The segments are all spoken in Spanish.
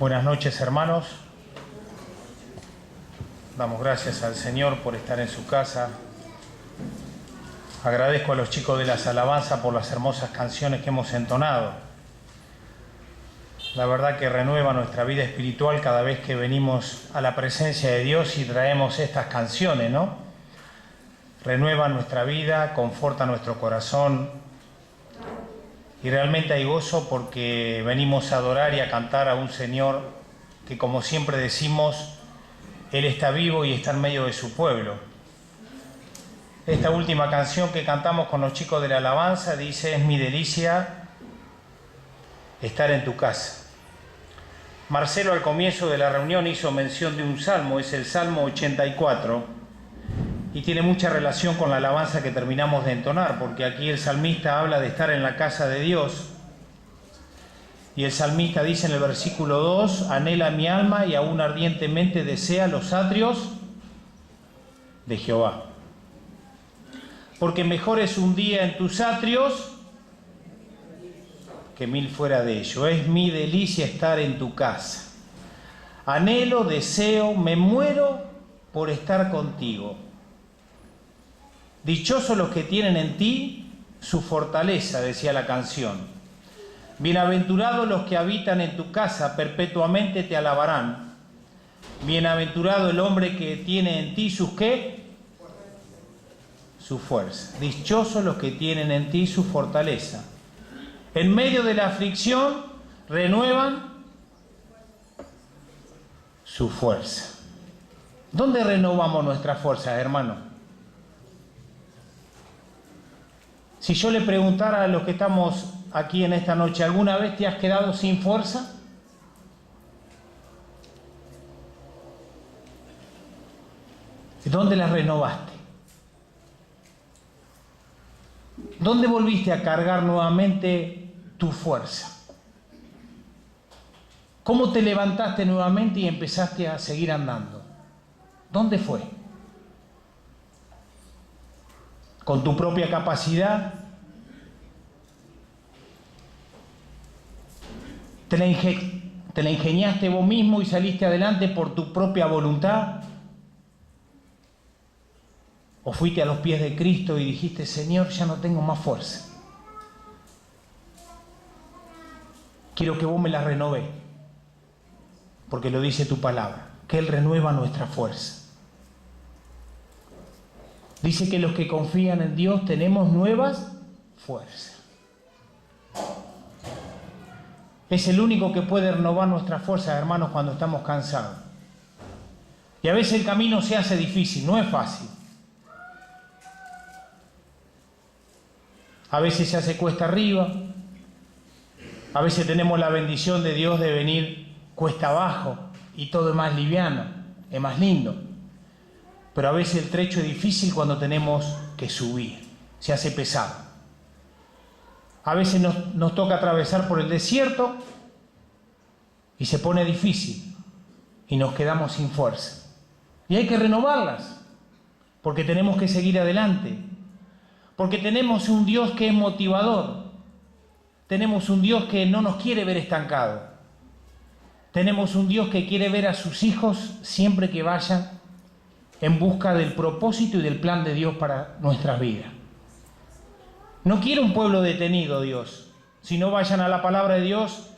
Buenas noches, hermanos. Damos gracias al Señor por estar en su casa. Agradezco a los chicos de las alabanzas por las hermosas canciones que hemos entonado. La verdad que renueva nuestra vida espiritual cada vez que venimos a la presencia de Dios y traemos estas canciones, ¿no? Renueva nuestra vida, conforta nuestro corazón y realmente hay gozo porque venimos a adorar y a cantar a un Señor que, como siempre decimos, Él está vivo y está en medio de su pueblo. Esta última canción que cantamos con los chicos de la alabanza dice: es mi delicia estar en tu casa. Marcelo al comienzo de la reunión hizo mención de un salmo, es el Salmo 84, y tiene mucha relación con la alabanza que terminamos de entonar, porque aquí el salmista habla de estar en la casa de Dios, y el salmista dice en el versículo 2, anhela mi alma y aún ardientemente desea los atrios de Jehová. Porque mejor es un día en tus atrios que 1000 fuera de ello. Es mi delicia estar en tu casa. Anhelo, deseo, me muero por estar contigo. Dichosos los que tienen en ti su fortaleza, decía la canción. Bienaventurados los que habitan en tu casa, perpetuamente te alabarán. Bienaventurado el hombre que tiene en ti sus ¿qué? Su fuerza. Dichosos los que tienen en ti su fortaleza. En medio de la aflicción renuevan su fuerza. ¿Dónde renovamos nuestras fuerzas, hermano? Si yo le preguntara a los que estamos aquí en esta noche, ¿alguna vez te has quedado sin fuerza? ¿Dónde las renovaste? ¿Dónde volviste a cargar nuevamente tu fuerza? ¿Cómo te levantaste nuevamente y empezaste a seguir andando? ¿Dónde fue? ¿Con tu propia capacidad? ¿Te la ingeniaste vos mismo y saliste adelante por tu propia voluntad? ¿O fuiste a los pies de Cristo y dijiste: Señor, ya no tengo más fuerza? Quiero que vos me la renové, porque lo dice tu palabra, que Él renueva nuestra fuerza. Dice que los que confían en Dios tenemos nuevas fuerzas. Es el único que puede renovar nuestras fuerzas, hermanos, cuando estamos cansados. Y a veces el camino se hace difícil, no es fácil. A veces se hace cuesta arriba, a veces tenemos la bendición de Dios de venir cuesta abajo y todo es más liviano, es más lindo. Pero a veces el trecho es difícil cuando tenemos que subir, se hace pesado. A veces nos toca atravesar por el desierto y se pone difícil y nos quedamos sin fuerza. Y hay que renovarlas, porque tenemos que seguir adelante. Porque tenemos un Dios que es motivador. Tenemos un Dios que no nos quiere ver estancados. Tenemos un Dios que quiere ver a sus hijos siempre que vayan en busca del propósito y del plan de Dios para nuestras vidas. No quiere un pueblo detenido, Dios. Si no, vayan a la palabra de Dios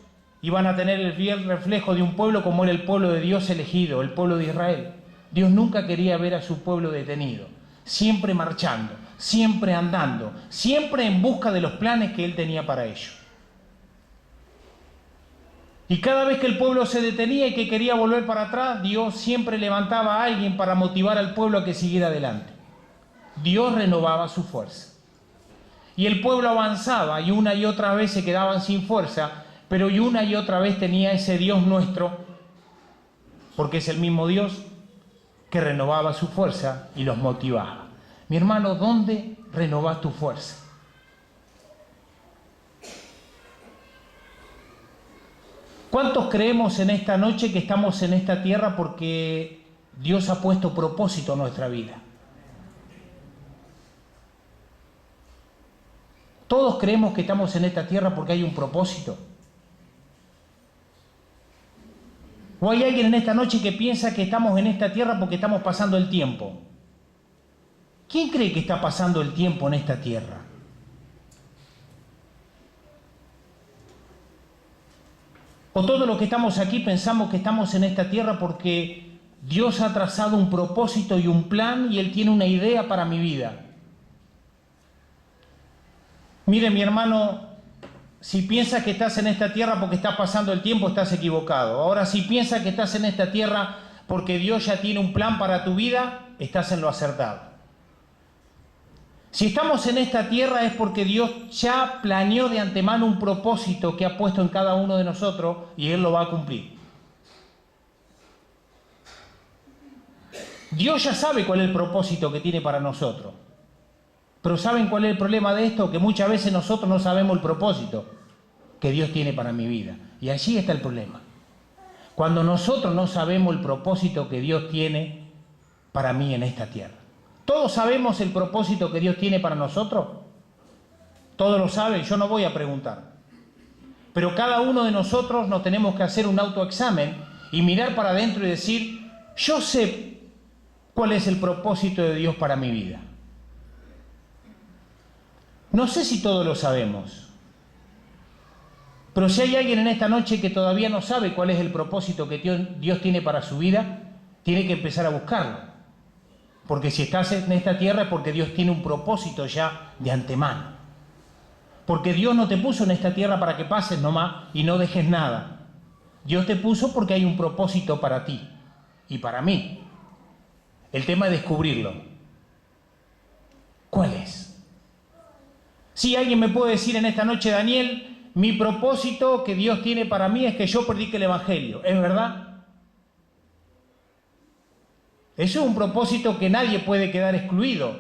y van a tener el fiel reflejo de un pueblo como era el pueblo de Dios elegido, el pueblo de Israel. Dios nunca quería ver a su pueblo detenido, siempre marchando, siempre andando, siempre en busca de los planes que Él tenía para ellos. Y cada vez que el pueblo se detenía y que quería volver para atrás, Dios siempre levantaba a alguien para motivar al pueblo a que siguiera adelante. Dios renovaba su fuerza. Y el pueblo avanzaba y una y otra vez se quedaban sin fuerza, pero y una y otra vez tenía ese Dios nuestro, porque es el mismo Dios que renovaba su fuerza y los motivaba. Mi hermano, ¿dónde renovas tu fuerza? ¿Cuántos creemos en esta noche que estamos en esta tierra porque Dios ha puesto propósito en nuestra vida? Todos creemos que estamos en esta tierra porque hay un propósito. ¿O hay alguien en esta noche que piensa que estamos en esta tierra porque estamos pasando el tiempo? ¿Quién cree que está pasando el tiempo en esta tierra? ¿O todos los que estamos aquí pensamos que estamos en esta tierra porque Dios ha trazado un propósito y un plan y Él tiene una idea para mi vida? Mire, mi hermano, si piensas que estás en esta tierra porque estás pasando el tiempo, estás equivocado. Ahora, si piensas que estás en esta tierra porque Dios ya tiene un plan para tu vida, estás en lo acertado. Si estamos en esta tierra es porque Dios ya planeó de antemano un propósito que ha puesto en cada uno de nosotros y Él lo va a cumplir. Dios ya sabe cuál es el propósito que tiene para nosotros. Pero ¿saben cuál es el problema de esto? Que muchas veces nosotros no sabemos el propósito que Dios tiene para mi vida. Y allí está el problema. Cuando nosotros no sabemos el propósito que Dios tiene para mí en esta tierra. ¿Todos sabemos el propósito que Dios tiene para nosotros? Todos lo saben, yo no voy a preguntar. Pero cada uno de nosotros nos tenemos que hacer un autoexamen y mirar para adentro y decir, yo sé cuál es el propósito de Dios para mi vida. No sé si todos lo sabemos, pero si hay alguien en esta noche que todavía no sabe cuál es el propósito que Dios tiene para su vida, tiene que empezar a buscarlo. Porque si estás en esta tierra es porque Dios tiene un propósito ya de antemano. Porque Dios no te puso en esta tierra para que pases nomás y no dejes nada. Dios te puso porque hay un propósito para ti y para mí. El tema es descubrirlo. ¿Cuál es? Si alguien me puede decir en esta noche, Daniel, mi propósito que Dios tiene para mí es que yo predique el Evangelio. ¿Es verdad? Eso es un propósito que nadie puede quedar excluido.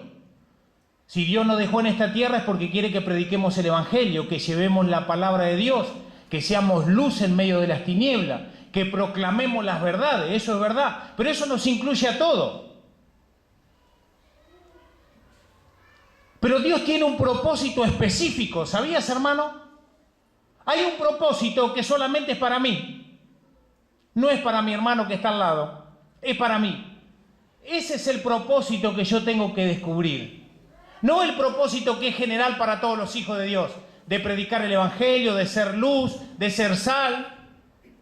Si Dios nos dejó en esta tierra es porque quiere que prediquemos el Evangelio, que llevemos la palabra de Dios, que seamos luz en medio de las tinieblas, que proclamemos las verdades. Eso es verdad, pero eso nos incluye a todos. Pero Dios tiene un propósito específico, ¿sabías, hermano? Hay un propósito que solamente es para mí. No es para mi hermano que está al lado, es para mí. Ese es el propósito que yo tengo que descubrir. No el propósito que es general para todos los hijos de Dios, de predicar el Evangelio, de ser luz, de ser sal,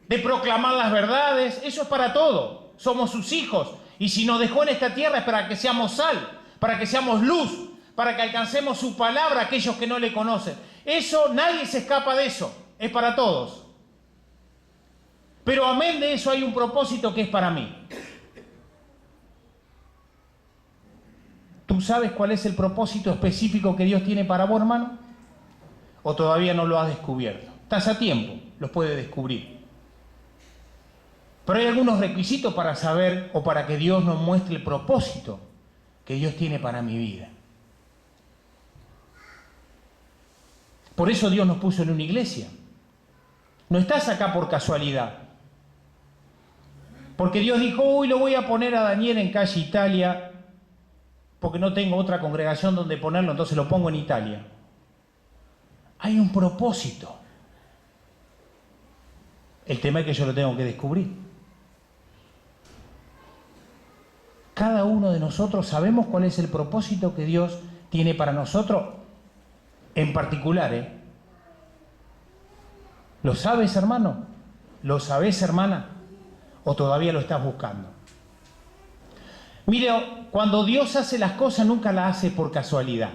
de proclamar las verdades. Eso es para todos. Somos sus hijos. Y si nos dejó en esta tierra es para que seamos sal, para que seamos luz, para que alcancemos su palabra a aquellos que no le conocen. Eso, nadie se escapa de eso. Es para todos. Pero amén de eso hay un propósito que es para mí. ¿Tú sabes cuál es el propósito específico que Dios tiene para vos, hermano? ¿O todavía no lo has descubierto? Estás a tiempo, los puedes descubrir. Pero hay algunos requisitos para saber o para que Dios nos muestre el propósito que Dios tiene para mi vida. Por eso Dios nos puso en una iglesia. No estás acá por casualidad. Porque Dios dijo, uy, lo voy a poner a Daniel en calle Italia, porque no tengo otra congregación donde ponerlo, entonces lo pongo en Italia. Hay un propósito. El tema es que yo lo tengo que descubrir. Cada uno de nosotros sabemos cuál es el propósito que Dios tiene para nosotros en particular, ¿eh? ¿Lo sabes, hermano? ¿Lo sabes, hermana? ¿O todavía lo estás buscando? Mire, cuando Dios hace las cosas nunca las hace por casualidad.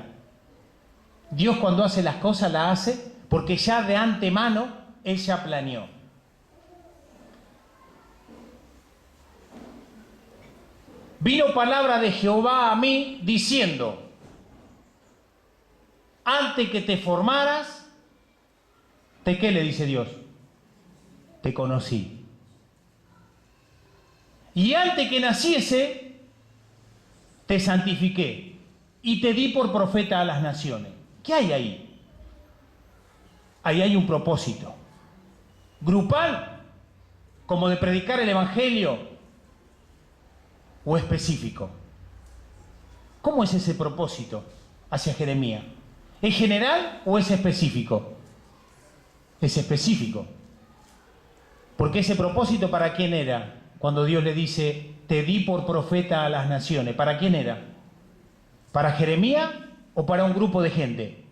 Dios cuando hace las cosas las hace porque ya de antemano Él ya planeó. Vino palabra de Jehová a mí diciendo, antes que te formaras, ¿qué le dice Dios? Te conocí. Y antes que naciese, te santifiqué y te di por profeta a las naciones. ¿Qué hay ahí? Ahí hay un propósito. ¿Grupal? ¿Como de predicar el Evangelio? ¿O específico? ¿Cómo es ese propósito hacia Jeremías? ¿Es general o es específico? Es específico. Porque ese propósito, ¿para quién era? Cuando Dios le dice, te di por profeta a las naciones, ¿para quién era? ¿Para Jeremías o para un grupo de gente?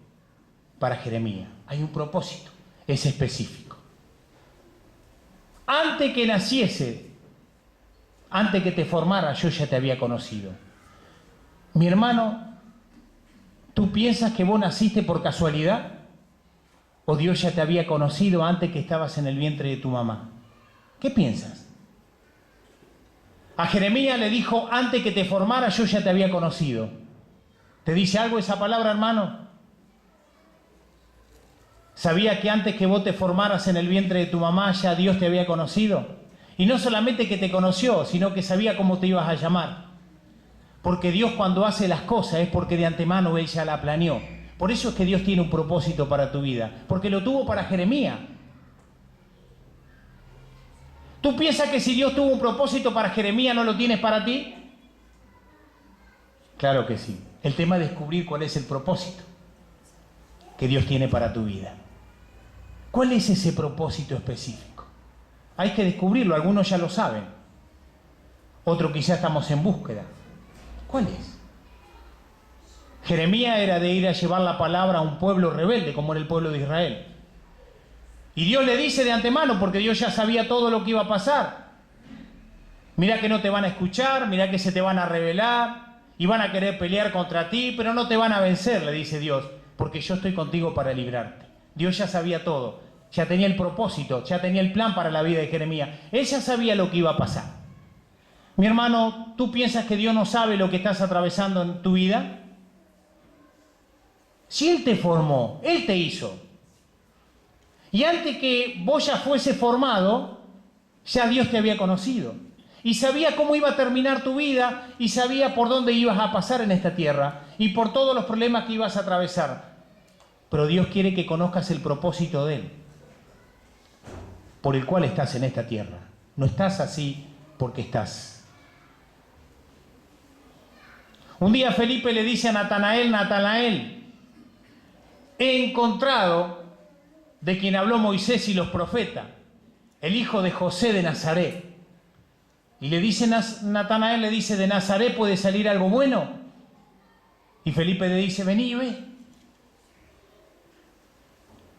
Para Jeremías. Hay un propósito, es específico. Antes que naciese, antes que te formara, yo ya te había conocido. Mi hermano, ¿tú piensas que vos naciste por casualidad? ¿O Dios ya te había conocido antes que estabas en el vientre de tu mamá? ¿Qué piensas? A Jeremías le dijo, antes que te formara, yo ya te había conocido. ¿Te dice algo esa palabra, hermano? ¿Sabía que antes que vos te formaras en el vientre de tu mamá, ya Dios te había conocido? Y no solamente que te conoció, sino que sabía cómo te ibas a llamar. Porque Dios cuando hace las cosas es porque de antemano Él ya la planeó. Por eso es que Dios tiene un propósito para tu vida. Porque lo tuvo para Jeremías. ¿Tú piensas que si Dios tuvo un propósito para Jeremías, no lo tienes para ti? Claro que sí. El tema es descubrir cuál es el propósito que Dios tiene para tu vida. ¿Cuál es ese propósito específico? Hay que descubrirlo. Algunos ya lo saben. Otros quizás estamos en búsqueda. ¿Cuál es? Jeremías era de ir a llevar la palabra a un pueblo rebelde, como era el pueblo de Israel. Y Dios le dice de antemano, porque Dios ya sabía todo lo que iba a pasar. Mira que no te van a escuchar, mira que se te van a rebelar, y van a querer pelear contra ti, pero no te van a vencer, le dice Dios, porque yo estoy contigo para librarte. Dios ya sabía todo, ya tenía el propósito, ya tenía el plan para la vida de Jeremías. Él ya sabía lo que iba a pasar. Mi hermano, ¿tú piensas que Dios no sabe lo que estás atravesando en tu vida? Si Él te formó, Él te hizo. Y antes que vos ya fuese formado, ya Dios te había conocido. Y sabía cómo iba a terminar tu vida y sabía por dónde ibas a pasar en esta tierra y por todos los problemas que ibas a atravesar. Pero Dios quiere que conozcas el propósito de Él, por el cual estás en esta tierra. No estás así porque estás. Un día Felipe le dice a Natanael, Natanael, he encontrado de quien habló Moisés y los profetas, el hijo de José de Nazaret. Y le dice Natanael, le dice, ¿de Nazaret puede salir algo bueno? Y Felipe le dice, vení y ve.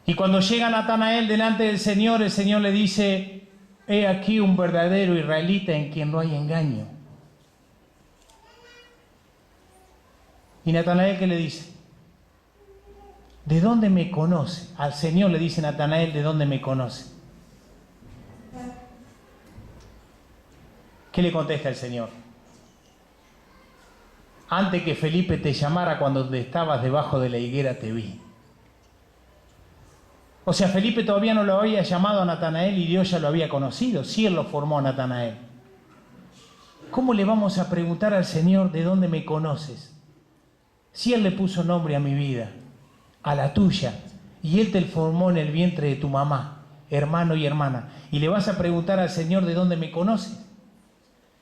Y cuando llega Natanael delante del Señor, el Señor le dice, he aquí un verdadero israelita en quien no hay engaño. Y Natanael, ¿qué le dice? ¿De dónde me conoce? Al Señor le dice Natanael, ¿de dónde me conoce? ¿Qué le contesta el Señor? Antes que Felipe te llamara, cuando estabas debajo de la higuera te vi. O sea, Felipe todavía no lo había llamado a Natanael y Dios ya lo había conocido. Sí, Él lo formó a Natanael. ¿Cómo le vamos a preguntar al Señor de dónde me conoces? Si Él le puso nombre a mi vida, a la tuya, y Él te formó en el vientre de tu mamá, hermano y hermana, y le vas a preguntar al Señor de dónde me conoces.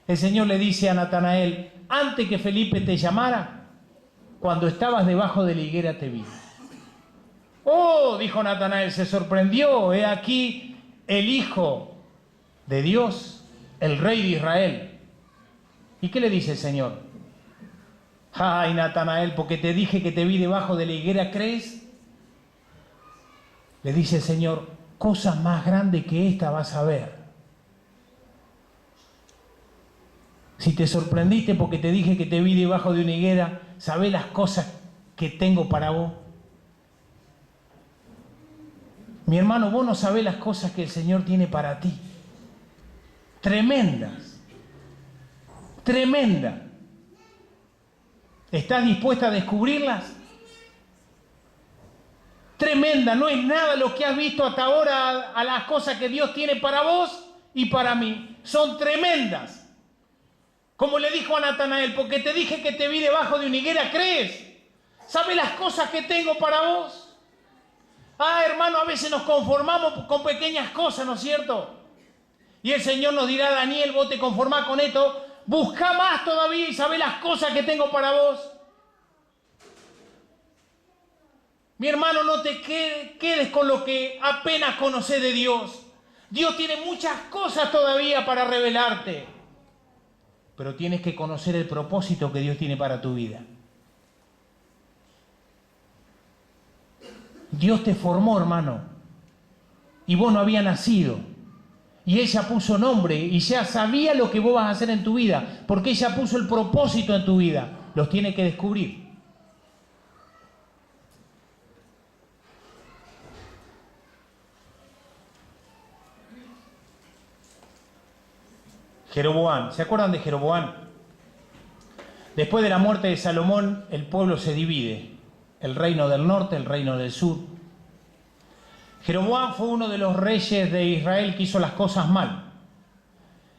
El Señor le dice a Natanael, antes que Felipe te llamara, cuando estabas debajo de la higuera te vi. Oh, dijo Natanael, se sorprendió, he aquí el Hijo de Dios, el Rey de Israel. ¿Y qué le dice el Señor? Ay, Natanael, porque te dije que te vi debajo de la higuera, ¿crees? Le dice el Señor, cosas más grandes que esta vas a ver. Si te sorprendiste porque te dije que te vi debajo de una higuera, ¿sabés las cosas que tengo para vos? Mi hermano, vos no sabés las cosas que el Señor tiene para ti. Tremendas. Tremendas. ¿Estás dispuesta a descubrirlas? Tremenda, no es nada lo que has visto hasta ahora a las cosas que Dios tiene para vos y para mí. Son tremendas. Como le dijo a Natanael, porque te dije que te vi debajo de una higuera, ¿crees? ¿Sabes las cosas que tengo para vos? Ah, hermano, a veces nos conformamos con pequeñas cosas, ¿no es cierto? Y el Señor nos dirá, Daniel, vos te conformás con esto, busca más todavía y sabés las cosas que tengo para vos. Mi hermano, no te quedes con lo que apenas conocés de Dios. Dios tiene muchas cosas todavía para revelarte. Pero tienes que conocer el propósito que Dios tiene para tu vida. Dios te formó, hermano. Y vos no habías nacido. Y ella puso nombre y ya sabía lo que vos vas a hacer en tu vida. Porque ella puso el propósito en tu vida. Los tiene que descubrir. Jeroboam, ¿se acuerdan de Jeroboam? Después de la muerte de Salomón, el pueblo se divide. El reino del norte, el reino del sur. Jeroboam fue uno de los reyes de Israel que hizo las cosas mal.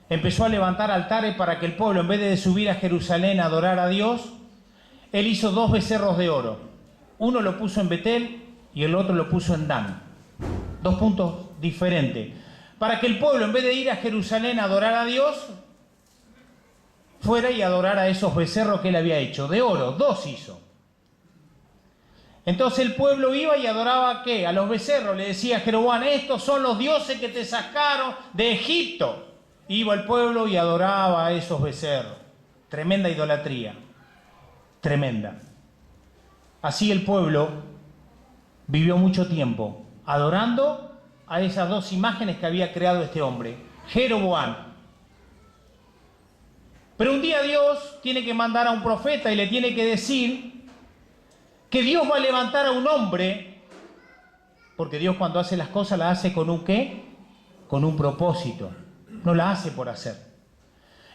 Empezó a levantar altares para que el pueblo, en vez de subir a Jerusalén a adorar a Dios, él hizo 2 becerros de oro. Uno lo puso en Betel y el otro lo puso en Dan. 2 puntos diferentes. Para que el pueblo, en vez de ir a Jerusalén a adorar a Dios, fuera y adorara a esos becerros que él había hecho. De oro, 2 hizo. Entonces el pueblo iba y adoraba, ¿qué? A los becerros. Le decía a Jeroboam, estos son los dioses que te sacaron de Egipto. Iba el pueblo y adoraba a esos becerros. Tremenda idolatría. Tremenda. Así el pueblo vivió mucho tiempo adorando a esas 2 imágenes que había creado este hombre, Jeroboam. Pero un día Dios tiene que mandar a un profeta y le tiene que decir que Dios va a levantar a un hombre, porque Dios cuando hace las cosas las hace con un ¿qué? Con un propósito, no la hace por hacer.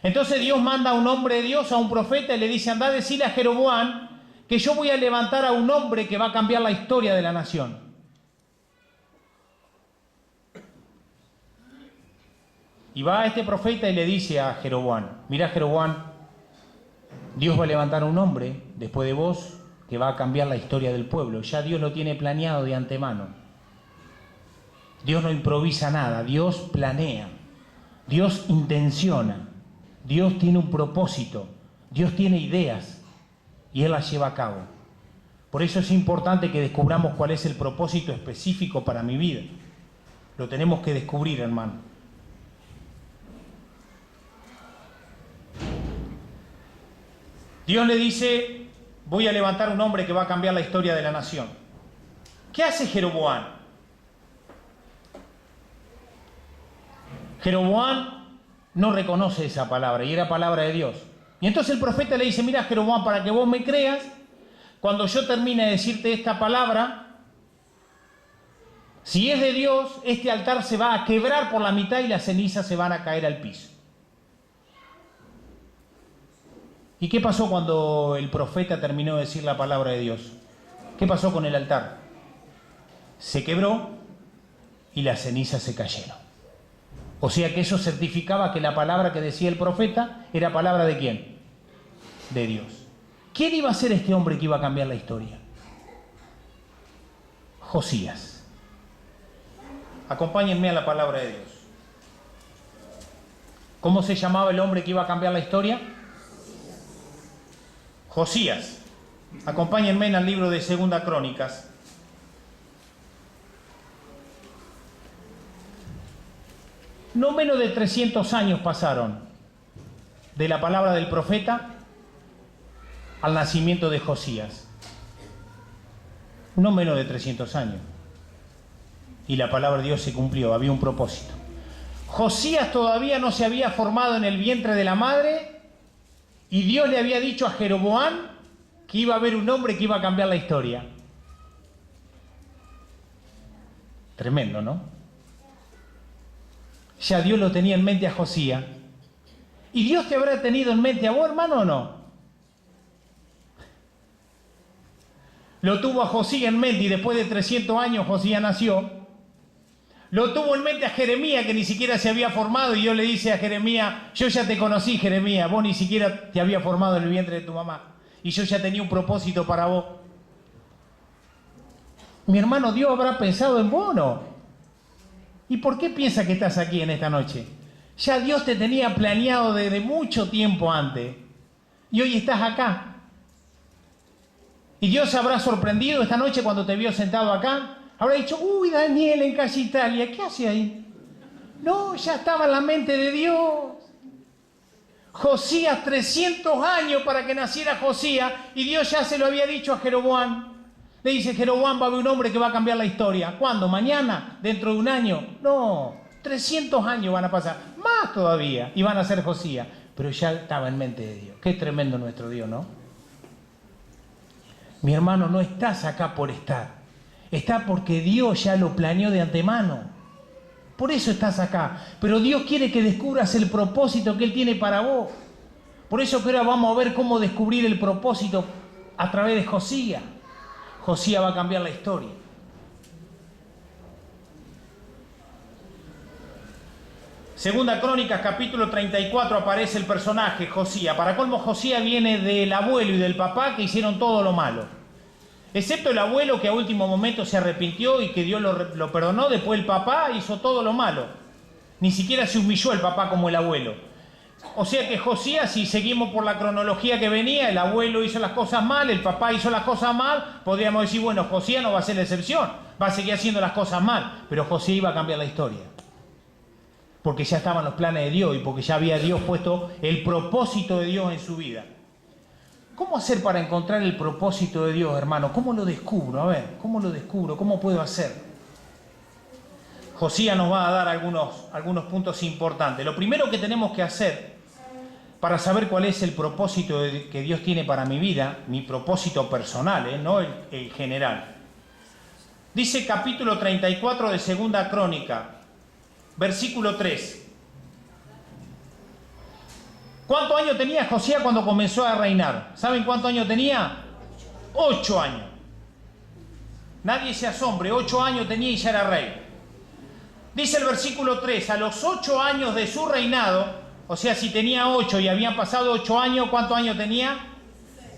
Entonces Dios manda a un hombre de Dios, a un profeta, y le dice, anda a decirle a Jeroboam que yo voy a levantar a un hombre que va a cambiar la historia de la nación. Y va a este profeta y le dice a Jeroboam, mira Jeroboam, Dios va a levantar a un hombre después de vos que va a cambiar la historia del pueblo. Ya Dios lo tiene planeado de antemano. Dios no improvisa nada, Dios planea, Dios intenciona, Dios tiene un propósito, Dios tiene ideas y Él las lleva a cabo. Por eso es importante que descubramos cuál es el propósito específico para mi vida. Lo tenemos que descubrir, hermano. Dios le dice, voy a levantar un hombre que va a cambiar la historia de la nación. ¿Qué hace Jeroboam? Jeroboam no reconoce esa palabra y era palabra de Dios. Y entonces el profeta le dice, mira Jeroboam, para que vos me creas, cuando yo termine de decirte esta palabra, si es de Dios, este altar se va a quebrar por la mitad y las cenizas se van a caer al piso. ¿Y qué pasó cuando el profeta terminó de decir la palabra de Dios? ¿Qué pasó con el altar? Se quebró y las cenizas se cayeron. O sea que eso certificaba que la palabra que decía el profeta era palabra de ¿quién? De Dios. ¿Quién iba a ser este hombre que iba a cambiar la historia? Josías. Acompáñenme a la palabra de Dios. ¿Cómo se llamaba el hombre que iba a cambiar la historia? Josías. Acompáñenme al libro de 2 Crónicas. No menos de 300 años pasaron de la palabra del profeta al nacimiento de Josías. No menos de 300 años. Y la palabra de Dios se cumplió, había un propósito. Josías todavía no se había formado en el vientre de la madre y Dios le había dicho a Jeroboam que iba a haber un hombre que iba a cambiar la historia. Tremendo, ¿no? Ya Dios lo tenía en mente a Josías. ¿Y Dios te habrá tenido en mente a vos, hermano, o no? Lo tuvo a Josías en mente y después de 300 años Josías nació. Lo tuvo en mente a Jeremías, que ni siquiera se había formado, y Dios le dice a Jeremías, yo ya te conocí, Jeremías, vos ni siquiera te había formado en el vientre de tu mamá, y yo ya tenía un propósito para vos. Mi hermano, ¿Dios habrá pensado en vos o no? ¿Y por qué piensa que estás aquí en esta noche? Ya Dios te tenía planeado desde mucho tiempo antes, y hoy estás acá. Y Dios se habrá sorprendido esta noche cuando te vio sentado acá. Habrá dicho, uy, Daniel en Calle Italia, ¿qué hace ahí? No, ya estaba en la mente de Dios. Josías, 300 años para que naciera Josías, y Dios ya se lo había dicho a Jeroboam. Le dice, Jeroboam, va a haber un hombre que va a cambiar la historia. ¿Cuándo? ¿Mañana? ¿Dentro de un año? No, 300 años van a pasar, más todavía, y van a ser Josías. Pero ya estaba en mente de Dios. Qué tremendo nuestro Dios, ¿no? Mi hermano, no estás acá por estar. Está porque Dios ya lo planeó de antemano. Por eso estás acá. Pero Dios quiere que descubras el propósito que Él tiene para vos. Por eso que ahora vamos a ver cómo descubrir el propósito a través de Josías. Josías va a cambiar la historia. Segunda Crónicas, capítulo 34, aparece el personaje Josías. Para colmo, Josías viene del abuelo y del papá que hicieron todo lo malo. Excepto el abuelo, que a último momento se arrepintió y que Dios lo perdonó. Después el papá hizo todo lo malo. Ni siquiera se humilló el papá como el abuelo. O sea que Josías, si seguimos por la cronología que venía, el abuelo hizo las cosas mal, el papá hizo las cosas mal, podríamos decir, bueno, Josías no va a ser la excepción, va a seguir haciendo las cosas mal, pero Josías iba a cambiar la historia. Porque ya estaban los planes de Dios y porque ya había Dios puesto el propósito de Dios en su vida. ¿Cómo hacer para encontrar el propósito de Dios, hermano? ¿Cómo lo descubro? A ver, ¿cómo lo descubro? ¿Cómo puedo hacer? Josías nos va a dar algunos puntos importantes. Lo primero que tenemos que hacer para saber cuál es el propósito que Dios tiene para mi vida, mi propósito personal, no el general. Dice capítulo 34 de Segunda Crónica, versículo 3. ¿Cuántos años tenía Josías cuando comenzó a reinar? ¿Saben cuántos años tenía? 8 años. Nadie se asombre, 8 años tenía y ya era rey. Dice el versículo 3, a los 8 años de su reinado, o sea, si tenía 8 y habían pasado 8 años, ¿cuántos años tenía?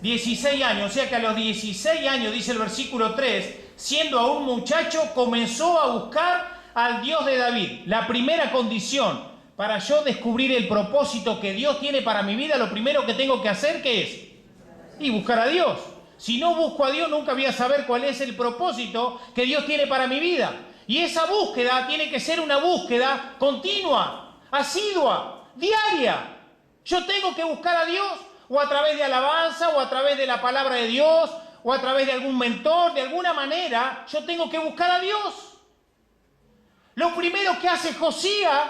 16 años, o sea que a los 16 años, dice el versículo 3, siendo aún muchacho, comenzó a buscar al Dios de David. La primera condición para yo descubrir el propósito que Dios tiene para mi vida, lo primero que tengo que hacer, ¿qué es? Y buscar a Dios. Si no busco a Dios, nunca voy a saber cuál es el propósito que Dios tiene para mi vida. Y esa búsqueda tiene que ser una búsqueda continua, asidua, diaria. Yo tengo que buscar a Dios, o a través de alabanza, o a través de la palabra de Dios, o a través de algún mentor, de alguna manera, yo tengo que buscar a Dios. Lo primero que hace Josías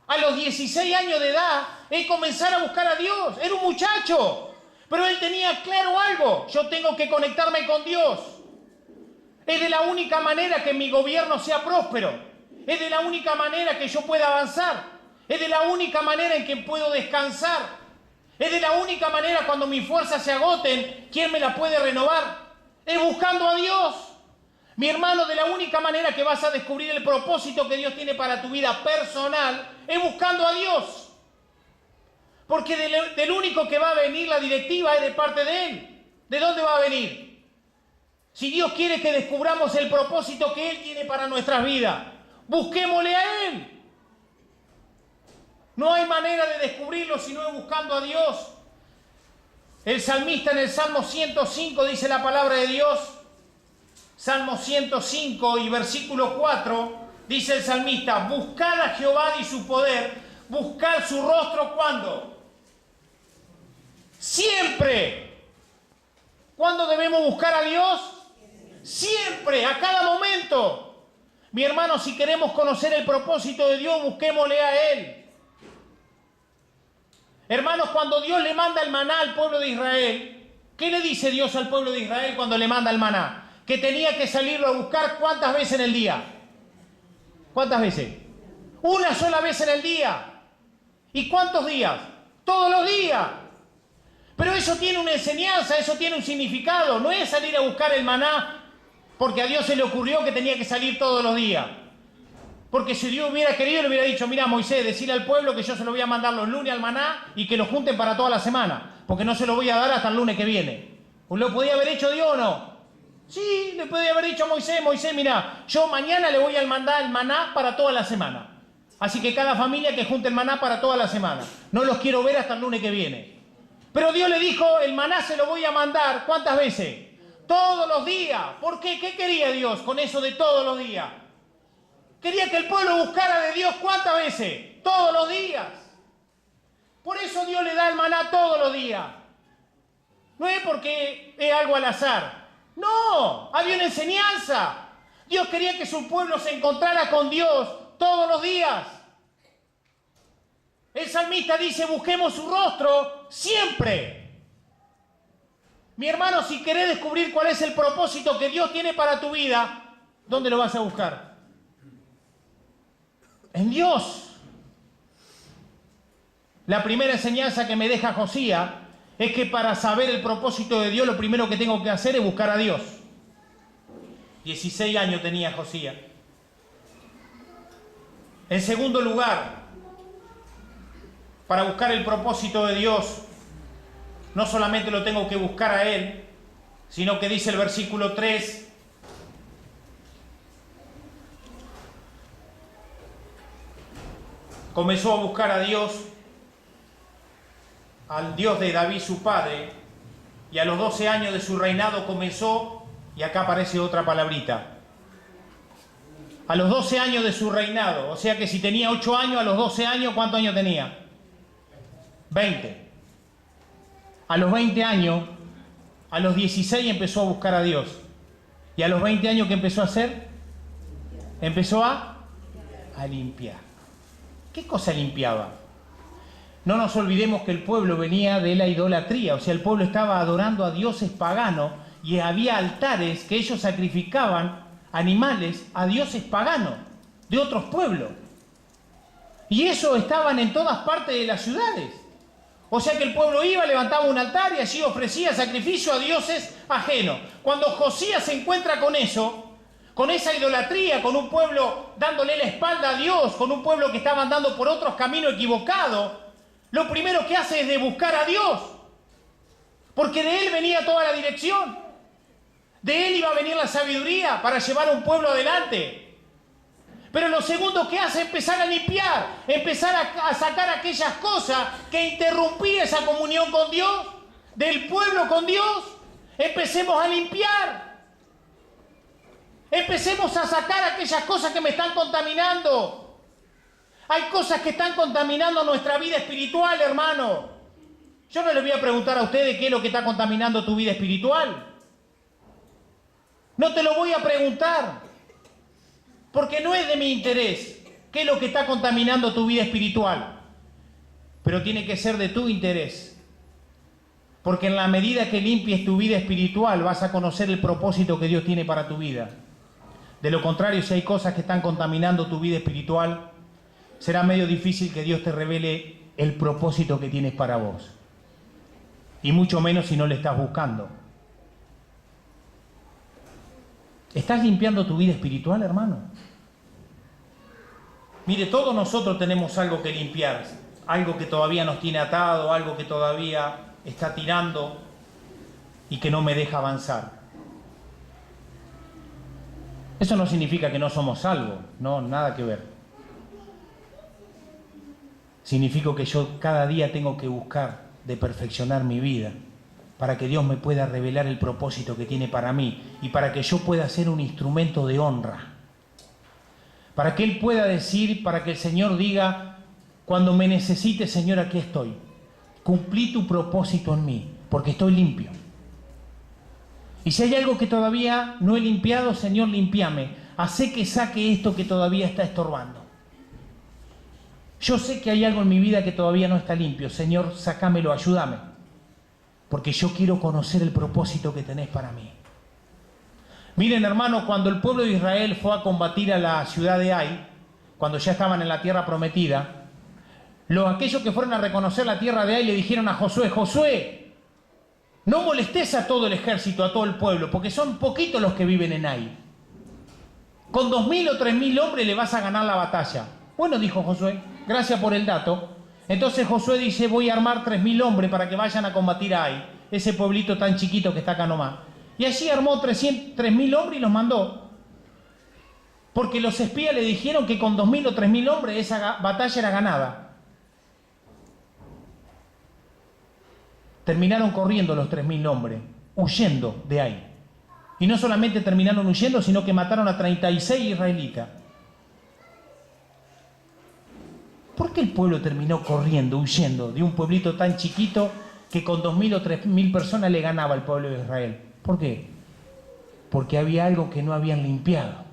a los 16 años de edad es comenzar a buscar a Dios. Era un muchacho, pero él tenía claro algo: yo tengo que conectarme con Dios. Es de la única manera que mi gobierno sea próspero. Es de la única manera que yo pueda avanzar. Es de la única manera en que puedo descansar. Es de la única manera cuando mis fuerzas se agoten, ¿quién me las puede renovar? Es buscando a Dios. Mi hermano, de la única manera que vas a descubrir el propósito que Dios tiene para tu vida personal es buscando a Dios. Porque del único que va a venir la directiva es de parte de Él. ¿De dónde va a venir? Si Dios quiere que descubramos el propósito que Él tiene para nuestras vidas, busquémosle a Él. No hay manera de descubrirlo si no es buscando a Dios. El salmista en el Salmo 105 dice la palabra de Dios. Salmo 105 y versículo 4, dice el salmista: buscad a Jehová y su poder, buscad su rostro, ¿cuándo? Siempre. ¿Cuándo debemos buscar a Dios? Siempre, a cada momento. Mi hermano, si queremos conocer el propósito de Dios, busquémosle a Él. Hermanos, cuando Dios le manda el maná al pueblo de Israel, ¿qué le dice Dios al pueblo de Israel cuando le manda el maná? Que tenía que salirlo a buscar ¿cuántas veces en el día? ¿Cuántas veces? Una sola vez en el día. ¿Y cuántos días? Todos los días. Pero eso tiene una enseñanza, eso tiene un significado. No es salir a buscar el maná porque a Dios se le ocurrió que tenía que salir todos los días. Porque si Dios hubiera querido, le hubiera dicho: mira, Moisés, decirle al pueblo que yo se lo voy a mandar los lunes al maná y que lo junten para toda la semana, porque no se lo voy a dar hasta el lunes que viene. ¿Lo podía haber hecho Dios o no? Sí, le podía haber dicho a Moisés: Moisés, mira, yo mañana le voy a mandar el maná para toda la semana. Así que cada familia que junte el maná para toda la semana. No los quiero ver hasta el lunes que viene. Pero Dios le dijo: el maná se lo voy a mandar, ¿cuántas veces? Todos los días. ¿Por qué? ¿Qué quería Dios con eso de todos los días? Quería que el pueblo buscara de Dios, ¿cuántas veces? Todos los días. Por eso Dios le da el maná todos los días. No es porque es algo al azar. No, había una enseñanza. Dios quería que su pueblo se encontrara con Dios todos los días. El salmista dice, busquemos su rostro siempre. Mi hermano, si querés descubrir cuál es el propósito que Dios tiene para tu vida, ¿dónde lo vas a buscar? En Dios. La primera enseñanza que me deja Josías es que para saber el propósito de Dios, lo primero que tengo que hacer es buscar a Dios. 16 años tenía Josías. En segundo lugar, para buscar el propósito de Dios, no solamente lo tengo que buscar a Él, sino que dice el versículo 3, comenzó a buscar a Dios, al Dios de David su padre, y a los 12 años de su reinado comenzó, y acá aparece otra palabrita, a los 12 años de su reinado, o sea que si tenía 8 años, a los 12 años, ¿cuántos años tenía? 20. A los 20 años, a los 16 empezó a buscar a Dios. ¿Y a los 20 años qué empezó a hacer? Empezó a limpiar. ¿Qué cosa limpiaba? No nos olvidemos que el pueblo venía de la idolatría, o sea, el pueblo estaba adorando a dioses paganos y había altares que ellos sacrificaban animales a dioses paganos de otros pueblos. Y eso estaban en todas partes de las ciudades. O sea que el pueblo iba, levantaba un altar y allí ofrecía sacrificio a dioses ajenos. Cuando Josías se encuentra con eso, con esa idolatría, con un pueblo dándole la espalda a Dios, con un pueblo que estaba andando por otros caminos equivocados, lo primero que hace es de buscar a Dios. Porque de Él venía toda la dirección. De Él iba a venir la sabiduría para llevar a un pueblo adelante. Pero lo segundo que hace es empezar a limpiar, empezar a sacar aquellas cosas que interrumpían esa comunión con Dios, del pueblo con Dios. Empecemos a limpiar. Empecemos a sacar aquellas cosas que me están contaminando. Hay cosas que están contaminando nuestra vida espiritual, hermano. Yo no les voy a preguntar a ustedes qué es lo que está contaminando tu vida espiritual. No te lo voy a preguntar. Porque no es de mi interés qué es lo que está contaminando tu vida espiritual. Pero tiene que ser de tu interés. Porque en la medida que limpies tu vida espiritual vas a conocer el propósito que Dios tiene para tu vida. De lo contrario, si hay cosas que están contaminando tu vida espiritual, será medio difícil que Dios te revele el propósito que tienes para vos. Y mucho menos si no le estás buscando. ¿Estás limpiando tu vida espiritual, hermano? Mire, todos nosotros tenemos algo que limpiar, algo que todavía nos tiene atado, algo que todavía está tirando y que no me deja avanzar. Eso no significa que no somos salvos, no, nada que ver. Significa que yo cada día tengo que buscar de perfeccionar mi vida, para que Dios me pueda revelar el propósito que tiene para mí y para que yo pueda ser un instrumento de honra. Para que Él pueda decir, para que el Señor diga, cuando me necesites, Señor, aquí estoy. Cumplí tu propósito en mí, porque estoy limpio. Y si hay algo que todavía no he limpiado, Señor, limpiame. Hacé que saque esto que todavía está estorbando. Yo sé que hay algo en mi vida que todavía no está limpio. Señor, sácamelo, ayúdame. Porque yo quiero conocer el propósito que tenés para mí. Miren, hermanos, cuando el pueblo de Israel fue a combatir a la ciudad de Ai, cuando ya estaban en la tierra prometida, aquellos que fueron a reconocer la tierra de Ai le dijeron a Josué, Josué, no molestes a todo el ejército, a todo el pueblo, porque son poquitos los que viven en Ai. Con 2.000 o 3.000 hombres le vas a ganar la batalla. Bueno, dijo Josué, gracias por el dato. Entonces Josué dice, voy a armar 3.000 hombres para que vayan a combatir a Ai, ese pueblito tan chiquito que está acá nomás. Y allí armó 3.000 hombres y los mandó. Porque los espías le dijeron que con 2.000 o 3.000 hombres esa batalla era ganada. Terminaron corriendo los 3.000 hombres, huyendo de Ai. Y no solamente terminaron huyendo, sino que mataron a 36 israelitas. ¿Por qué el pueblo terminó corriendo, huyendo de un pueblito tan chiquito que con 2.000 o 3.000 personas le ganaba al pueblo de Israel? ¿Por qué? Porque había algo que no habían limpiado.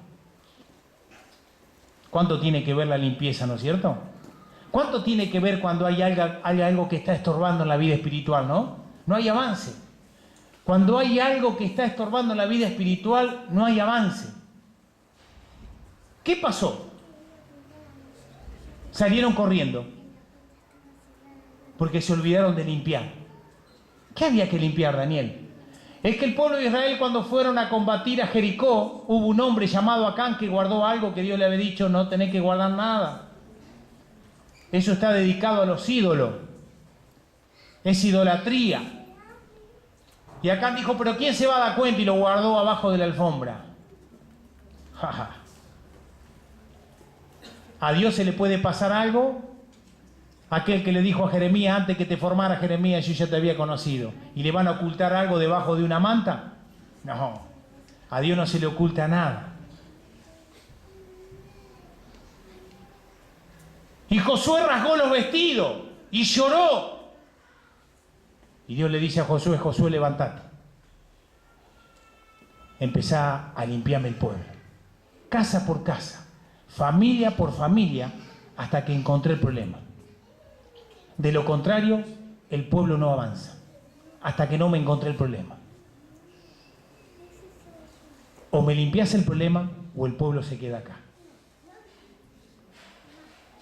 ¿Cuánto tiene que ver la limpieza, no es cierto? ¿Cuánto tiene que ver cuando hay algo que está estorbando en la vida espiritual, no? No hay avance. Cuando hay algo que está estorbando en la vida espiritual, no hay avance. ¿Qué pasó? Salieron corriendo porque se olvidaron de limpiar. ¿Qué había que limpiar, Daniel? Es que el pueblo de Israel, cuando fueron a combatir a Jericó, hubo un hombre llamado Acán que guardó algo que Dios le había dicho: no tenés que guardar nada. Eso está dedicado a los ídolos. Es idolatría. Y Acán dijo: pero ¿quién se va a dar cuenta? Y lo guardó abajo de la alfombra. Jaja. ¿A Dios se le puede pasar algo? Aquel que le dijo a Jeremías: antes que te formara Jeremías, yo ya te había conocido. ¿Y le van a ocultar algo debajo de una manta? No. A Dios no se le oculta nada. Y Josué rasgó los vestidos y lloró. Y Dios le dice a Josué: Josué, levántate. Empezá a limpiarme el pueblo. Casa por casa, familia por familia, hasta que encontré el problema. De lo contrario, el pueblo no avanza, hasta que no me encontré el problema. O me limpias el problema, o el pueblo se queda acá.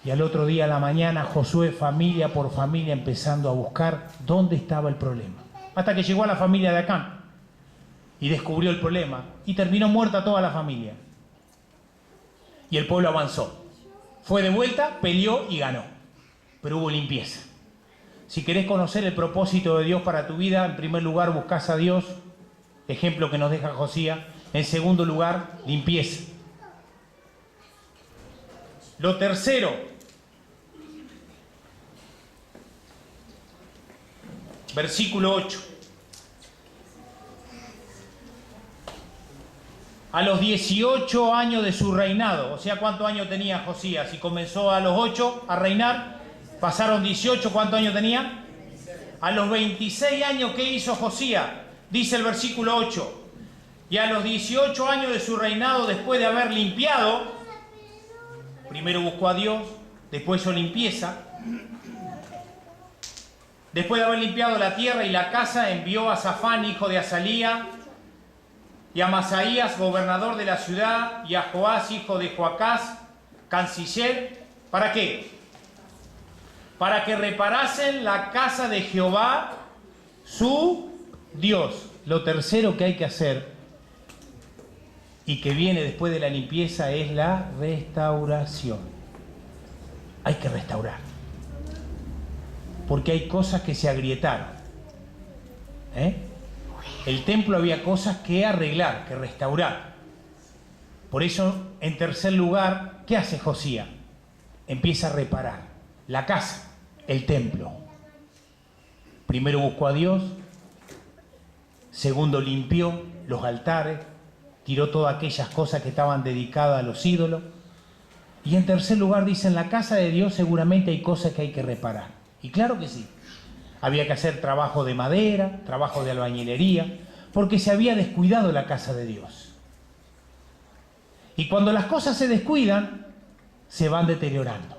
Y al otro día a la mañana, Josué, familia por familia, empezando a buscar dónde estaba el problema. Hasta que llegó a la familia de Acán y descubrió el problema, y terminó muerta toda la familia. Y el pueblo avanzó. Fue de vuelta, peleó y ganó. Pero hubo limpieza. Si querés conocer el propósito de Dios para tu vida, en primer lugar buscás a Dios, ejemplo que nos deja Josías. En segundo lugar, limpieza. Lo tercero, versículo 8. A los 18 años de su reinado, o sea, ¿cuántos años tenía Josías? Si comenzó a los 8 a reinar, pasaron 18, ¿cuántos años tenía? A los 26 años, ¿qué hizo Josías? Dice el versículo 8. Y a los 18 años de su reinado, después de haber limpiado, primero buscó a Dios, después hizo limpieza. Después de haber limpiado la tierra y la casa, envió a Safán, hijo de Azalía, y a Masaías, gobernador de la ciudad, y a Joás, hijo de Joacás, canciller. ¿Para qué? Para que reparasen la casa de Jehová, su Dios. Lo tercero que hay que hacer, y que viene después de la limpieza, es la restauración. Hay que restaurar. Porque hay cosas que se agrietaron. El templo había cosas que arreglar, que restaurar. Por eso, en tercer lugar, ¿qué hace Josías? Empieza a reparar la casa, el templo. Primero buscó a Dios. Segundo, limpió los altares, tiró todas aquellas cosas que estaban dedicadas a los ídolos. Y en tercer lugar, dice: en la casa de Dios seguramente hay cosas que hay que reparar. Y claro que sí. Había que hacer trabajo de madera, trabajo de albañilería, porque se había descuidado la casa de Dios. Y cuando las cosas se descuidan, se van deteriorando.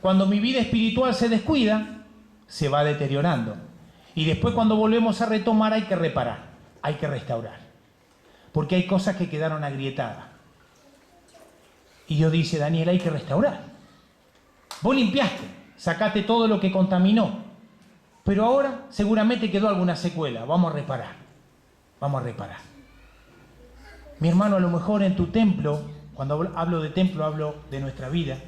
Cuando mi vida espiritual se descuida, se va deteriorando. Y después, cuando volvemos a retomar, hay que reparar, hay que restaurar. Porque hay cosas que quedaron agrietadas. Y Dios dice: Daniel, hay que restaurar. Vos limpiaste, sacaste todo lo que contaminó. Pero ahora seguramente quedó alguna secuela. Vamos a reparar. Vamos a reparar. Mi hermano, a lo mejor en tu templo, cuando hablo de templo, hablo de nuestra vida,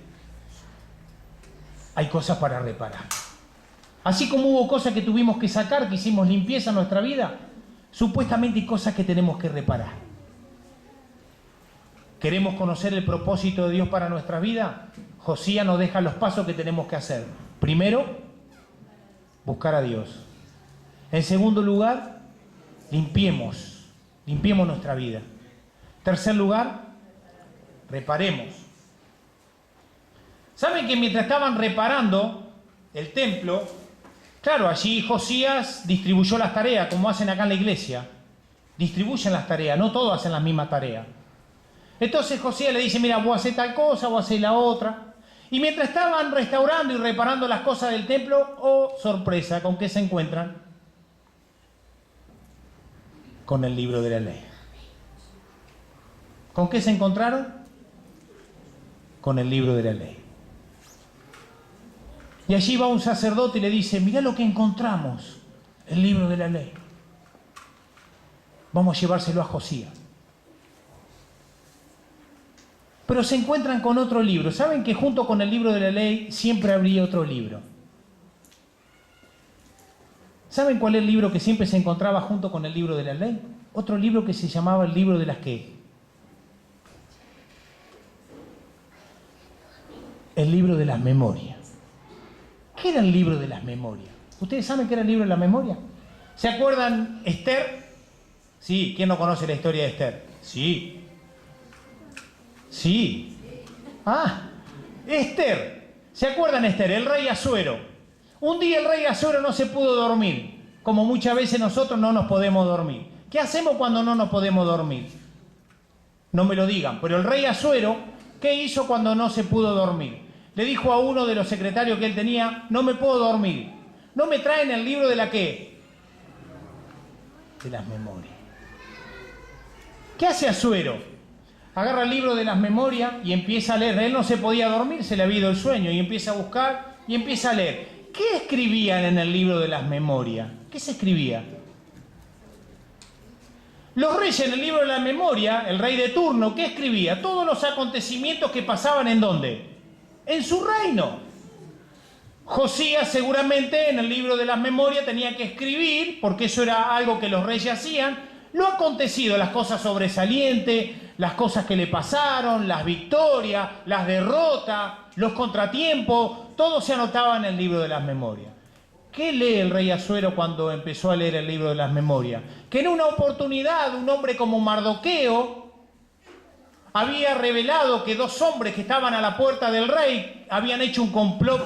hay cosas para reparar. Así como hubo cosas que tuvimos que sacar, que hicimos limpieza en nuestra vida, supuestamente hay cosas que tenemos que reparar. ¿Queremos conocer el propósito de Dios para nuestra vida? Josías nos deja los pasos que tenemos que hacer. Primero, buscar a Dios. En segundo lugar, limpiemos nuestra vida. Tercer lugar, reparemos. ¿Saben que mientras estaban reparando el templo, claro, allí Josías distribuyó las tareas, como hacen acá en la iglesia? Distribuyen las tareas, no todos hacen las mismas tareas. Entonces Josías le dice, mira, voy a hacer tal cosa, voy a hacer la otra. Y mientras estaban restaurando y reparando las cosas del templo, oh, sorpresa, ¿con qué se encuentran? Con el libro de la ley. ¿Con qué se encontraron? Con el libro de la ley. Y allí va un sacerdote y le dice, mirá lo que encontramos, el libro de la ley. Vamos a llevárselo a Josías. Pero se encuentran con otro libro. ¿Saben que junto con el libro de la ley siempre habría otro libro? ¿Saben cuál es el libro que siempre se encontraba junto con el libro de la ley? Otro libro que se llamaba el libro de las ¿qué? El libro de las memorias. ¿Qué era el libro de las memorias? ¿Ustedes saben qué era el libro de las memorias? ¿Se acuerdan Esther? Sí, ¿quién no conoce la historia de Esther? Sí. Sí. Ah, Esther. ¿Se acuerdan Esther? El rey Asuero. Un día el rey Asuero no se pudo dormir, como muchas veces nosotros no nos podemos dormir. ¿Qué hacemos cuando no nos podemos dormir? No me lo digan, pero el rey Asuero, ¿qué hizo cuando no se pudo dormir? Le dijo a uno de los secretarios que él tenía, no me puedo dormir. ¿No me traen el libro de la qué? De las memorias. ¿Qué hace Asuero? Agarra el libro de las memorias y empieza a leer. Él no se podía dormir, se le había ido el sueño, y empieza a buscar y empieza a leer. ¿Qué escribían en el libro de las memorias? ¿Qué se escribía? Los reyes en el libro de la memoria, el rey de turno, ¿qué escribía? Todos los acontecimientos que pasaban ¿en dónde? En su reino. Josías seguramente en el libro de las memorias tenía que escribir, porque eso era algo que los reyes hacían, lo acontecido, las cosas sobresalientes, las cosas que le pasaron, las victorias, las derrotas, los contratiempos, todo se anotaba en el libro de las memorias. ¿Qué lee el rey Asuero cuando empezó a leer el libro de las memorias? Que en una oportunidad un hombre como Mardoqueo había revelado que dos hombres que estaban a la puerta del rey habían hecho un complot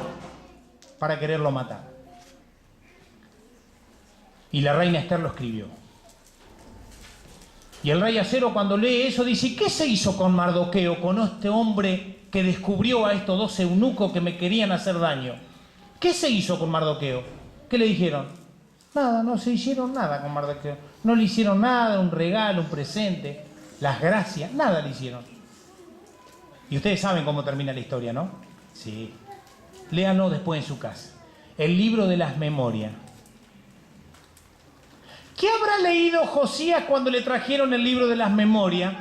para quererlo matar. Y la reina Esther lo escribió. Y el rey Asuero cuando lee eso dice, ¿qué se hizo con Mardoqueo, con este hombre que descubrió a estos dos eunucos que me querían hacer daño? ¿Qué se hizo con Mardoqueo? ¿Qué le dijeron? Nada, no se hicieron nada con Mardoqueo. No le hicieron nada, un regalo, un presente, las gracias, nada le hicieron. Y ustedes saben cómo termina la historia, ¿no? Sí. Léanlo después en su casa. El libro de las memorias. ¿Qué habrá leído Josías cuando le trajeron el libro de las memorias?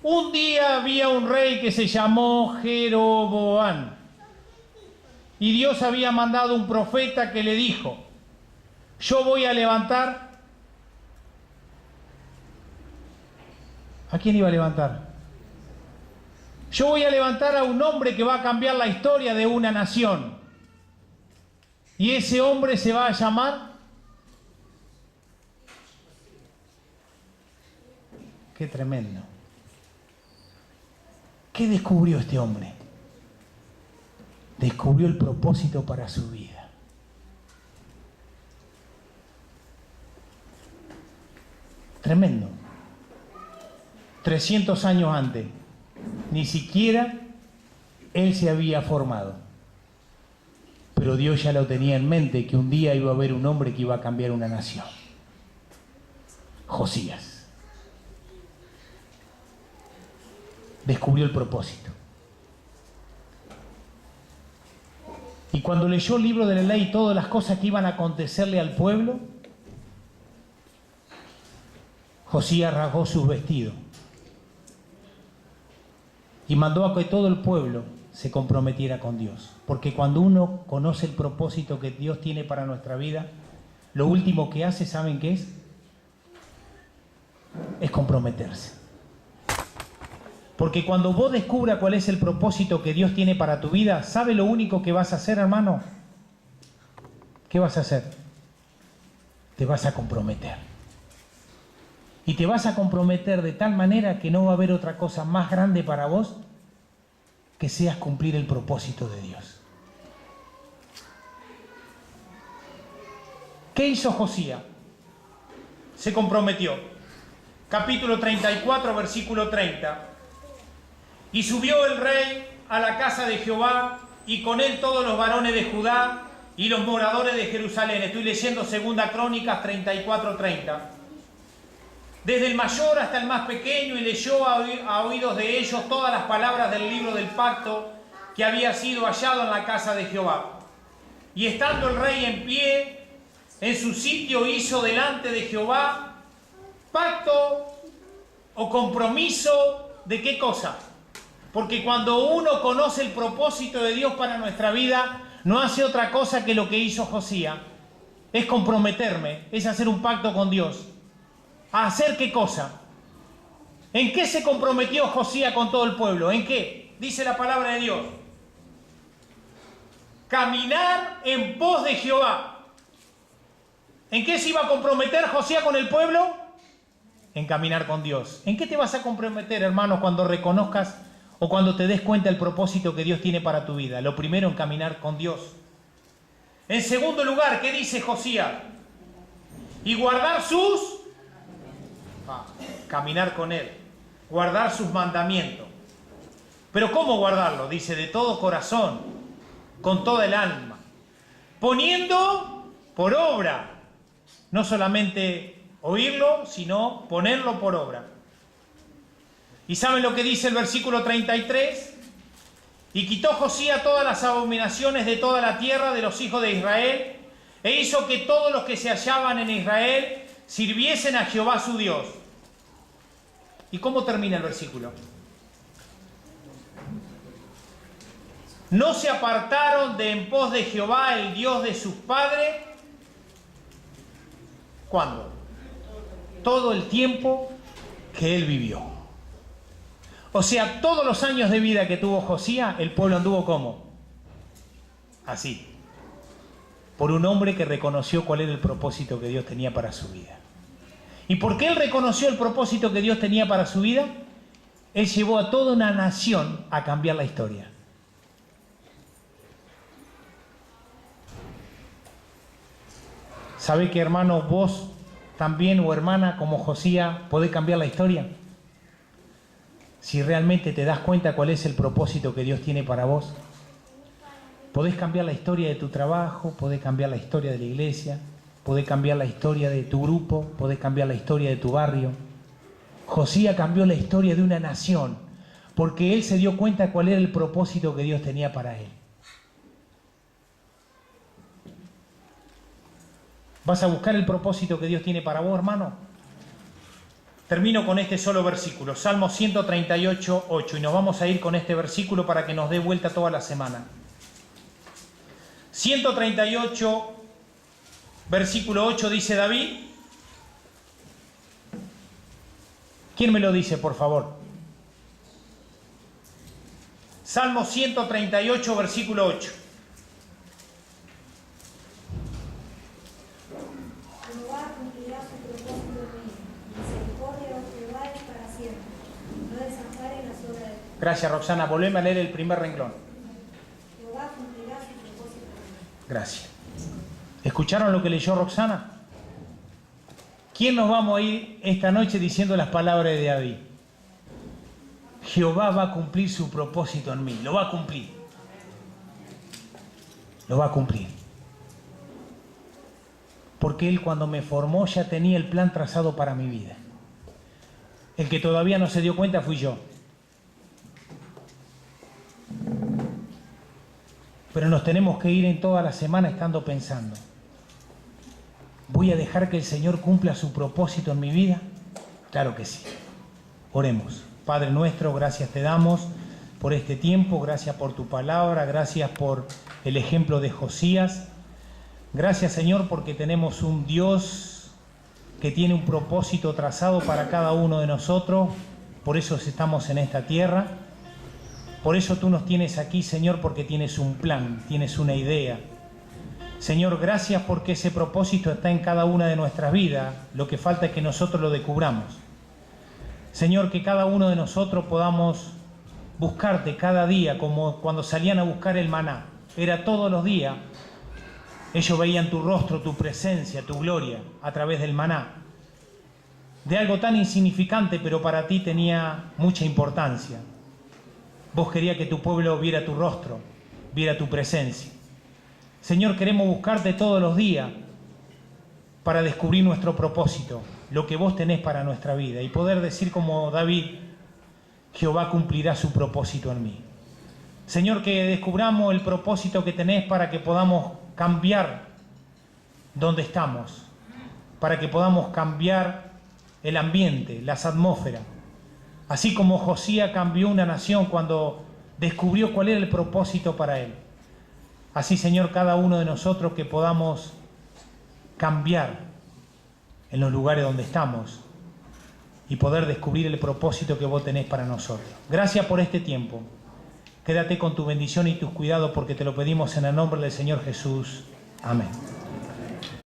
Un día había un rey que se llamó Jeroboam. Y Dios había mandado un profeta que le dijo, yo voy a levantar... ¿A quién iba a levantar? Yo voy a levantar a un hombre que va a cambiar la historia de una nación. Y ese hombre se va a llamar... Qué tremendo. ¿Qué descubrió este hombre? Descubrió el propósito para su vida. Tremendo. 300 años antes, ni siquiera él se había formado. Pero Dios ya lo tenía en mente, que un día iba a haber un hombre que iba a cambiar una nación. Josías. Descubrió el propósito. Y cuando leyó el libro de la ley y todas las cosas que iban a acontecerle al pueblo, Josías rasgó sus vestidos y mandó a que todo el pueblo se comprometiera con Dios. Porque cuando uno conoce el propósito que Dios tiene para nuestra vida, lo último que hace, ¿saben qué es? Es comprometerse. Porque cuando vos descubras cuál es el propósito que Dios tiene para tu vida, ¿sabe lo único que vas a hacer, hermano? ¿Qué vas a hacer? Te vas a comprometer. Y te vas a comprometer de tal manera que no va a haber otra cosa más grande para vos que seas cumplir el propósito de Dios. ¿Qué hizo Josías? Se comprometió. Capítulo 34, versículo 30. Y subió el rey a la casa de Jehová, y con él todos los varones de Judá y los moradores de Jerusalén. Estoy leyendo 2 Crónicas 34, 30. Desde el mayor hasta el más pequeño, y leyó a oídos de ellos todas las palabras del libro del pacto que había sido hallado en la casa de Jehová. Y estando el rey en pie, en su sitio hizo delante de Jehová pacto o compromiso de qué cosa. Porque cuando uno conoce el propósito de Dios para nuestra vida, no hace otra cosa que lo que hizo Josías. Es comprometerme, es hacer un pacto con Dios. ¿A hacer qué cosa? ¿En qué se comprometió Josías con todo el pueblo? ¿En qué? Dice la palabra de Dios. Caminar en pos de Jehová. ¿En qué se iba a comprometer Josías con el pueblo? En caminar con Dios. ¿En qué te vas a comprometer, hermano, cuando reconozcas o cuando te des cuenta del propósito que Dios tiene para tu vida? Lo primero, en caminar con Dios. En segundo lugar, ¿qué dice Josías? Y guardar sus... caminar con Él. Guardar sus mandamientos. ¿Pero cómo guardarlo? Dice, de todo corazón, con toda el alma, poniendo por obra. No solamente oírlo, sino ponerlo por obra. ¿Y saben lo que dice el versículo 33? Y quitó Josías todas las abominaciones de toda la tierra de los hijos de Israel, e hizo que todos los que se hallaban en Israel sirviesen a Jehová su Dios. ¿Y cómo termina el versículo? No se apartaron de en pos de Jehová, el Dios de sus padres. ¿Cuándo? Todo el tiempo que él vivió. O sea, todos los años de vida que tuvo Josías, el pueblo anduvo ¿cómo? Así. Por un hombre que reconoció cuál era el propósito que Dios tenía para su vida. ¿Y por qué él reconoció el propósito que Dios tenía para su vida? Él llevó a toda una nación a cambiar la historia. ¿Sabe que, hermano, vos también, o hermana, como Josías, podés cambiar la historia? Si realmente te das cuenta cuál es el propósito que Dios tiene para vos. Podés cambiar la historia de tu trabajo, podés cambiar la historia de la iglesia, podés cambiar la historia de tu grupo, podés cambiar la historia de tu barrio. Josías cambió la historia de una nación, porque él se dio cuenta cuál era el propósito que Dios tenía para él. ¿Vas a buscar el propósito que Dios tiene para vos, hermano? Termino con este solo versículo, Salmo 138, 8, y nos vamos a ir con este versículo para que nos dé vuelta toda la semana. 138, versículo 8, dice David. ¿Quién me lo dice, por favor? Salmo 138, versículo 8. Gracias, Roxana. Volveme a leer el primer renglón. Gracias. ¿Escucharon lo que leyó Roxana? ¿Quién nos vamos a ir esta noche diciendo las palabras de David? Jehová va a cumplir su propósito en mí. Lo va a cumplir. Lo va a cumplir. Porque Él, cuando me formó, ya tenía el plan trazado para mi vida. El que todavía no se dio cuenta fui yo. Pero nos tenemos que ir en toda la semana estando pensando, ¿voy a dejar que el Señor cumpla su propósito en mi vida? Claro que sí. Oremos. Padre nuestro, gracias te damos por este tiempo, gracias por tu palabra, gracias por el ejemplo de Josías. Gracias, Señor, porque tenemos un Dios que tiene un propósito trazado para cada uno de nosotros. Por eso estamos en esta tierra. Por eso tú nos tienes aquí, Señor, porque tienes un plan, tienes una idea. Señor, gracias porque ese propósito está en cada una de nuestras vidas. Lo que falta es que nosotros lo descubramos. Señor, que cada uno de nosotros podamos buscarte cada día, como cuando salían a buscar el maná. Era todos los días. Ellos veían tu rostro, tu presencia, tu gloria a través del maná. De algo tan insignificante, pero para ti tenía mucha importancia. Vos querías que tu pueblo viera tu rostro, viera tu presencia. Señor, queremos buscarte todos los días para descubrir nuestro propósito, lo que vos tenés para nuestra vida y poder decir como David, Jehová cumplirá su propósito en mí. Señor, que descubramos el propósito que tenés para que podamos cambiar donde estamos, para que podamos cambiar el ambiente, las atmósferas. Así como Josías cambió una nación cuando descubrió cuál era el propósito para él. Así, Señor, cada uno de nosotros que podamos cambiar en los lugares donde estamos y poder descubrir el propósito que vos tenés para nosotros. Gracias por este tiempo. Quédate con tu bendición y tus cuidados porque te lo pedimos en el nombre del Señor Jesús. Amén.